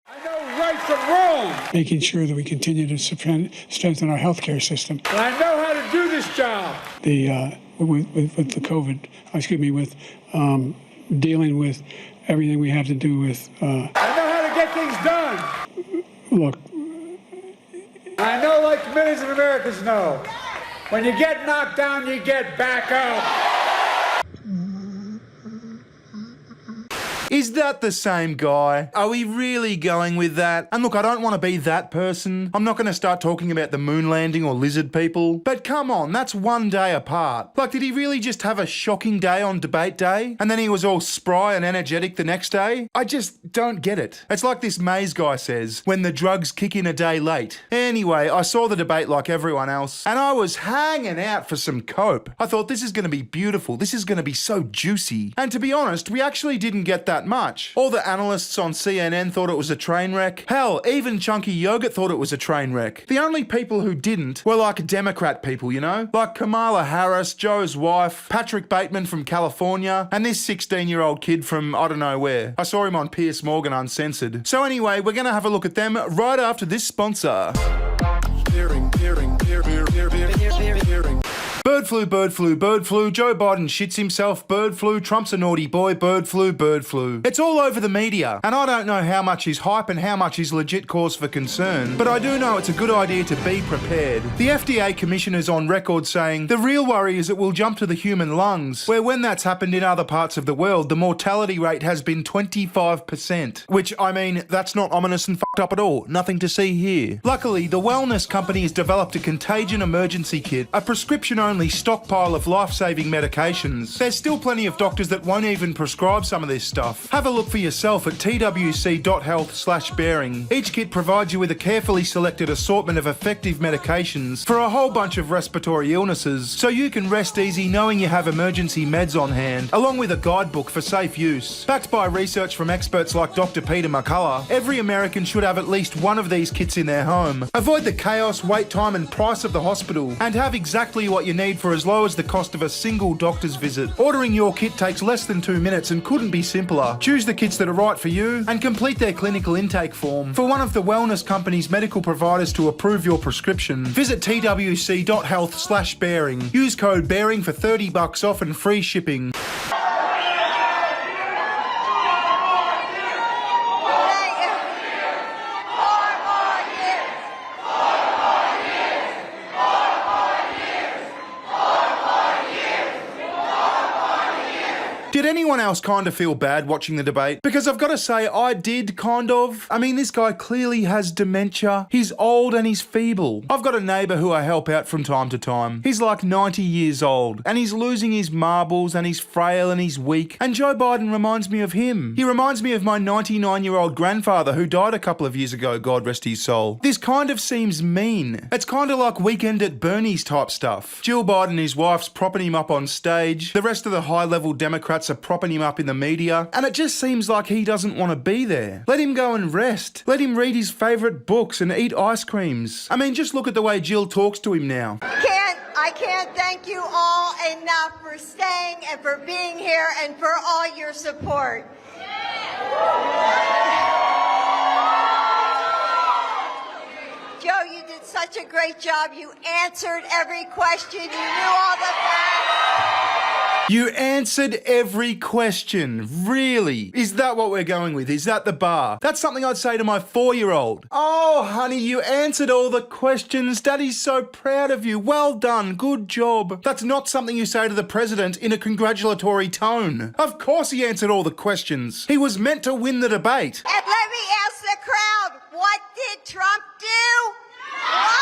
I know right from wrong. Making sure that we continue to strengthen our healthcare system. And I know how to do this job. With the COVID, with dealing with everything we have to do with. I know how to get things done. Look. I know, like millions of Americans know, when you get knocked down, you get back up. Is that the same guy? Are we really going with that? And look, I don't want to be that person. I'm not going to start talking about the moon landing or lizard people. But come on, that's one day apart. Like, did he really just have a shocking day on debate day? And then he was all spry and energetic the next day? I just don't get it. It's like this Mays guy says, when the drugs kick in a day late. Anyway, I saw the debate like everyone else, and I was hanging out for some cope. I thought, this is going to be beautiful. This is going to be so juicy. And to be honest, we actually didn't get that much. All the analysts on CNN thought it was a train wreck. Hell, even Chunky Yogurt thought it was a train wreck. The only people who didn't were like Democrat people, you know? Like Kamala Harris, Joe's wife, Patrick Bateman from California, and this 16-year-old kid from I don't know where. I saw him on Piers Morgan Uncensored. So anyway, we're gonna have a look at them right after this sponsor. Bird flu, bird flu, bird flu, Joe Biden shits himself, bird flu, Trump's a naughty boy, bird flu, bird flu. It's all over the media, and I don't know how much is hype and how much is legit cause for concern, but I do know it's a good idea to be prepared. The FDA commissioner's on record saying, the real worry is it will jump to the human lungs, where when that's happened in other parts of the world, the mortality rate has been 25%. Which, I mean, that's not ominous and fucked up at all. Nothing to see here. Luckily, the wellness company has developed a contagion emergency kit, a prescription-only stockpile of life-saving medications. There's still plenty of doctors that won't even prescribe some of this stuff. Have a look for yourself at twc.health/bearing. Each kit provides you with a carefully selected assortment of effective medications for a whole bunch of respiratory illnesses, so you can rest easy knowing you have emergency meds on hand, along with a guidebook for safe use. Backed by research from experts like Dr. Peter McCullough, every American should have at least one of these kits in their home. Avoid the chaos, wait time and price of the hospital, and have exactly what you need for as low as the cost of a single doctor's visit. Ordering your kit takes less than 2 minutes and couldn't be simpler. Choose the kits that are right for you and complete their clinical intake form. For one of the wellness company's medical providers to approve your prescription, visit twc.health/bearing. Use code BEARING for $30 off and free shipping. Did anyone else kind of feel bad watching the debate? Because I've got to say, I did kind of. I mean, this guy clearly has dementia. He's old and he's feeble. I've got a neighbour who I help out from time to time. He's like 90 years old and he's losing his marbles and he's frail and he's weak. And Joe Biden reminds me of him. He reminds me of my 99-year-old grandfather who died a couple of years ago, God rest his soul. This kind of seems mean. It's kind of like Weekend at Bernie's type stuff. Jill Biden and his wife's propping him up on stage. The rest of the high-level Democrats are propping him up in the media, and it just seems like he doesn't want to be there. Let him go and rest. Let him read his favourite books and eat ice creams. I mean, just look at the way Jill talks to him now. I can't thank you all enough for staying and for being here and for all your support. Joe, you did such a great job. You answered every question. You knew all the facts. You answered every question. Really? Is that what we're going with? Is that the bar? That's something I'd say to my 4-year-old. Oh, honey, you answered all the questions. Daddy's so proud of you. Well done. Good job. That's not something you say to the president in a congratulatory tone. Of course he answered all the questions. He was meant to win the debate. And let me ask the crowd, what did Trump do? Why?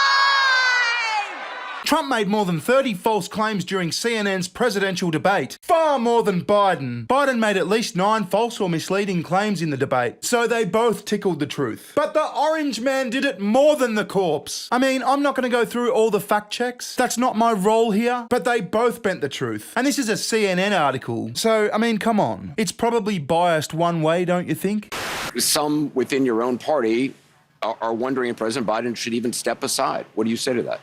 Trump made more than 30 false claims during CNN's presidential debate. Far more than Biden. Biden made at least 9 false or misleading claims in the debate, so they both tickled the truth. But the orange man did it more than the corpse. I mean, I'm not going to go through all the fact checks. That's not my role here, but they both bent the truth. And this is a CNN article, so, I mean, come on. It's probably biased one way, don't you think? Some within your own party are wondering if President Biden should even step aside. What do you say to that?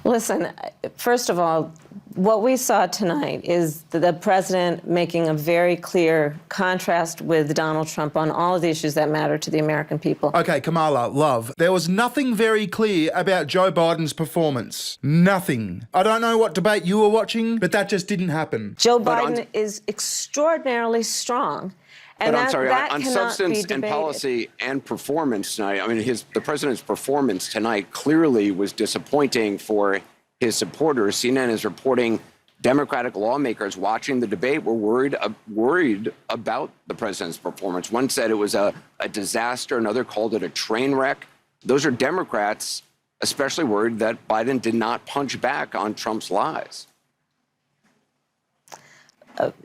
Listen, first of all, What we saw tonight is the president making a very clear contrast with Donald Trump on all of the issues that matter to the American people. Okay, Kamala, love, there was nothing very clear about Joe Biden's performance. Nothing. I don't know what debate you were watching, but that just didn't happen. Joe Biden is extraordinarily strong. And but I'm sorry, on cannot substance be and debated. policy and performance tonight, I mean, the president's performance tonight clearly was disappointing for his supporters. CNN is reporting Democratic lawmakers watching the debate were worried about the president's performance. One said it was a disaster. Another called it a train wreck. Those are Democrats especially worried that Biden did not punch back on Trump's lies.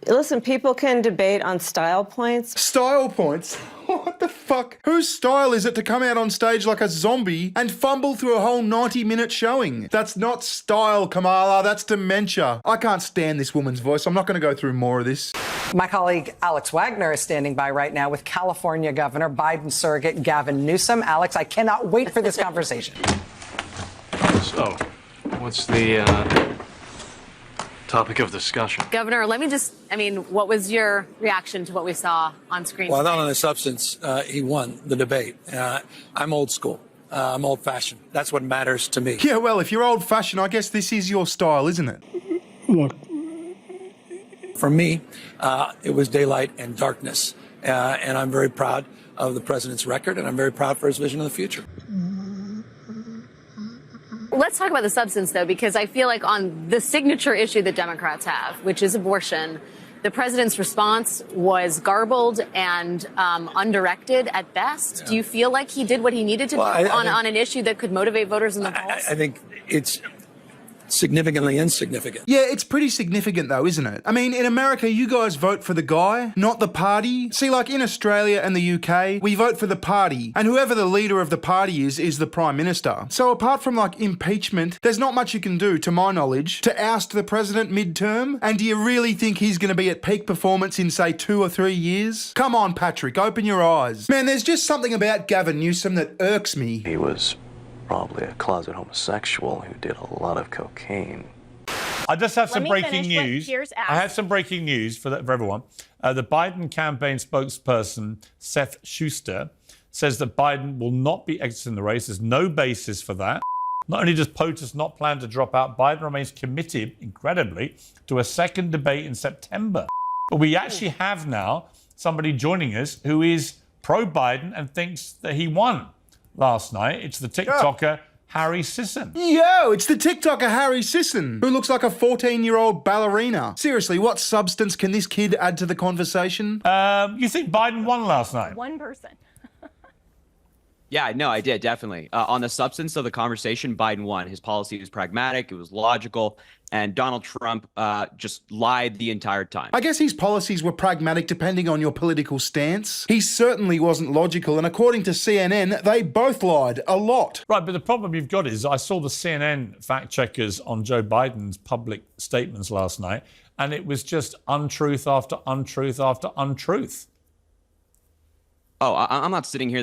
Listen, people can debate on style points. Style points? What the fuck? Whose style is it to come out on stage like a zombie and fumble through a whole 90-minute showing? That's not style, Kamala. That's dementia. I can't stand this woman's voice. I'm not going to go through more of this. My colleague Alex Wagner is standing by right now with California Governor Biden surrogate Gavin Newsom. Alex, I cannot wait for this conversation. So, what's the topic of discussion? Governor, what was your reaction to what we saw on screen? Well, not on the substance. He won the debate. I'm old school. I'm old-fashioned. That's what matters to me. Yeah, well, if you're old-fashioned, I guess this is your style, isn't it? Look, For me, it was daylight and darkness. And I'm very proud of the president's record, and I'm very proud for his vision of the future. Let's talk about the substance, though, because I feel like on the signature issue that Democrats have, which is abortion, the president's response was garbled and undirected at best. Yeah. Do you feel like he did what he needed to do on an issue that could motivate voters in the polls? I think it's significantly insignificant. Yeah, it's pretty significant though, isn't it? I mean, in America, you guys vote for the guy, not the party. See, like in Australia and the UK, we vote for the party, and whoever the leader of the party is the Prime Minister. So apart from like impeachment, there's not much you can do, to my knowledge, to oust the president midterm. And do you really think he's going to be at peak performance in, say, 2 or 3 years? Come on, Patrick, open your eyes. Man, there's just something about Gavin Newsom that irks me. He was probably a closet homosexual who did a lot of cocaine. I just have some breaking news. I have some breaking news for everyone. The Biden campaign spokesperson, Seth Schuster, says that Biden will not be exiting the race. There's no basis for that. Not only does POTUS not plan to drop out, Biden remains committed, incredibly, to a second debate in September. But we actually have now somebody joining us who is pro-Biden and thinks that he won last night. It's the TikToker Harry Sisson. Yo, it's the TikToker Harry Sisson, who looks like a 14-year-old ballerina. Seriously, what substance can this kid add to the conversation? You think Biden won last night? One person. Yeah, no, I did, definitely. On the substance of the conversation, Biden won. His policy was pragmatic, it was logical, and Donald Trump just lied the entire time. I guess his policies were pragmatic depending on your political stance. He certainly wasn't logical, and according to CNN, they both lied a lot. Right, but the problem you've got is I saw the CNN fact-checkers on Joe Biden's public statements last night, and it was just untruth after untruth after untruth. Oh, I'm not sitting here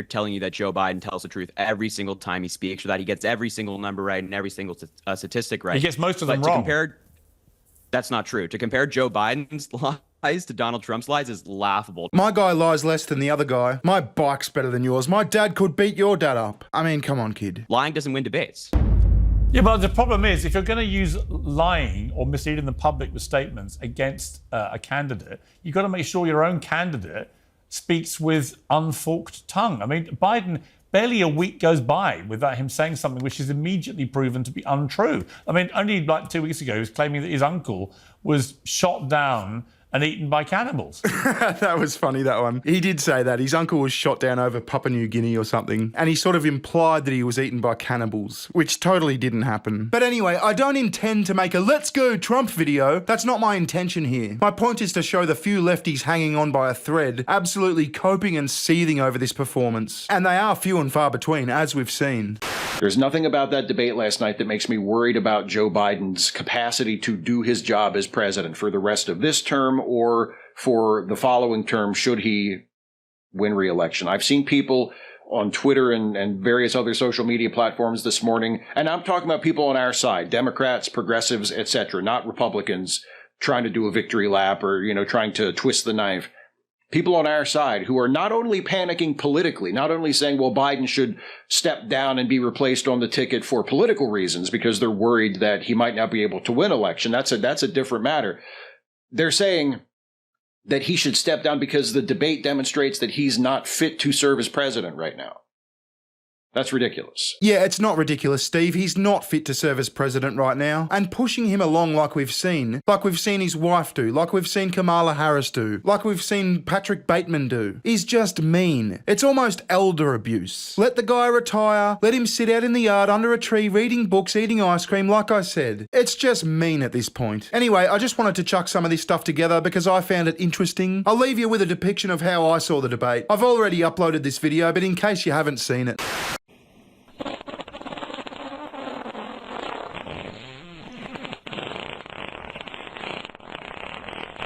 telling you that Joe Biden tells the truth every single time he speaks, or that he gets every single number right and every single statistic right. He gets most of them wrong. That's not true. To compare Joe Biden's lies to Donald Trump's lies is laughable. My guy lies less than the other guy. My bike's better than yours. My dad could beat your dad up. I mean, come on, kid. Lying doesn't win debates. Yeah, but the problem is, if you're going to use lying or misleading the public with statements against a candidate, you've got to make sure your own candidate speaks with unforked tongue. I mean, Biden, barely a week goes by without him saying something which is immediately proven to be untrue. I mean, only like 2 weeks ago, he was claiming that his uncle was shot down and eaten by cannibals. That was funny, that one. He did say that. His uncle was shot down over Papua New Guinea or something, and he sort of implied that he was eaten by cannibals, which totally didn't happen. But anyway, I don't intend to make a Let's Go Trump video. That's not my intention here. My point is to show the few lefties hanging on by a thread, absolutely coping and seething over this performance. And they are few and far between, as we've seen. There's nothing about that debate last night that makes me worried about Joe Biden's capacity to do his job as president for the rest of this term or for the following term should he win re-election. I've seen people on Twitter and various other social media platforms this morning. And I'm talking about people on our side, Democrats, progressives, etc., not Republicans trying to do a victory lap or, trying to twist the knife. People on our side who are not only panicking politically, not only saying, well, Biden should step down and be replaced on the ticket for political reasons because they're worried that he might not be able to win election. That's a different matter. They're saying that he should step down because the debate demonstrates that he's not fit to serve as president right now. That's ridiculous. Yeah, it's not ridiculous, Steve. He's not fit to serve as president right now. And pushing him along like we've seen his wife do, like we've seen Kamala Harris do, like we've seen Patrick Bateman do, is just mean. It's almost elder abuse. Let the guy retire, let him sit out in the yard under a tree reading books, eating ice cream, like I said. It's just mean at this point. Anyway, I just wanted to chuck some of this stuff together because I found it interesting. I'll leave you with a depiction of how I saw the debate. I've already uploaded this video, but in case you haven't seen it.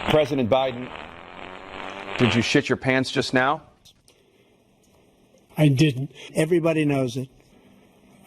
President Biden, did you shit your pants just now? I didn't. Everybody knows it.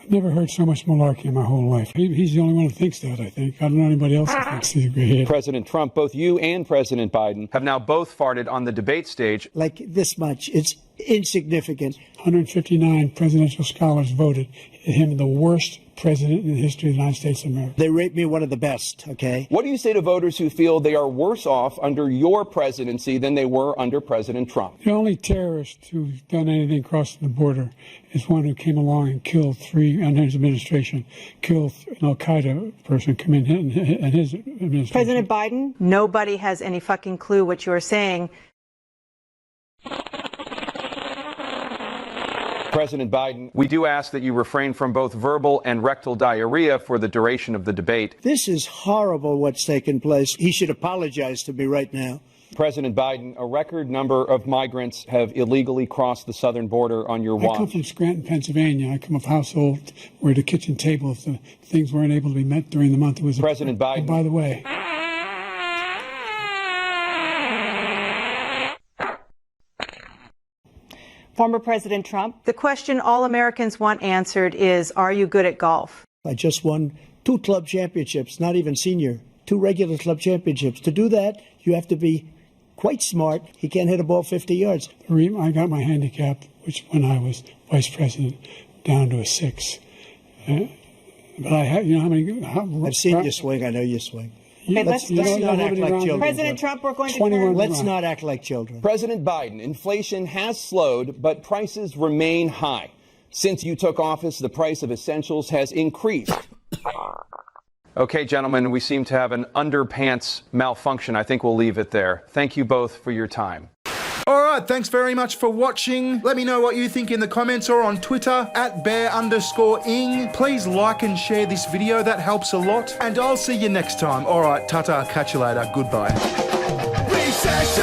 I've never heard so much malarkey in my whole life. He's the only one who thinks that, I think. I don't know anybody else who thinks he's a great head. President Trump, both you and President Biden have now both farted on the debate stage. Like this much. It's insignificant. 159 presidential scholars voted him the worst president in the history of the United States of America. They rate me one of the best, okay? What do you say to voters who feel they are worse off under your presidency than they were under President Trump? The only terrorist who's done anything crossing the border is one who came along and killed under his administration, killed an al-Qaeda person coming in his administration. President Biden, nobody has any fucking clue what you're saying. President Biden, we do ask that you refrain from both verbal and rectal diarrhea for the duration of the debate. This is horrible what's taken place. He should apologize to me right now. President Biden, a record number of migrants have illegally crossed the southern border on your watch. I come from Scranton, Pennsylvania. I come of a household where the kitchen table, if the things weren't able to be met during the month, it was President Biden. And by the way, Former President Trump, the question all Americans want answered is, are you good at golf? I just won 2 club championships, not even senior, 2 regular club championships. To do that, you have to be quite smart. He can't hit a ball 50 yards. I got my handicap, which when I was vice president, down to a 6. But I have, I've seen you swing. I know you swing. Okay, let's not act like children. President Trump, we're going to turn. Let's not act like children. President Biden, inflation has slowed, but prices remain high. Since you took office, the price of essentials has increased. Okay, gentlemen, we seem to have an underpants malfunction. I think we'll leave it there. Thank you both for your time. Alright, thanks very much for watching. Let me know what you think in the comments or on Twitter @bear_ing. Please like and share this video, that helps a lot. And I'll see you next time. Alright, ta-ta, catch you later, goodbye. Recession.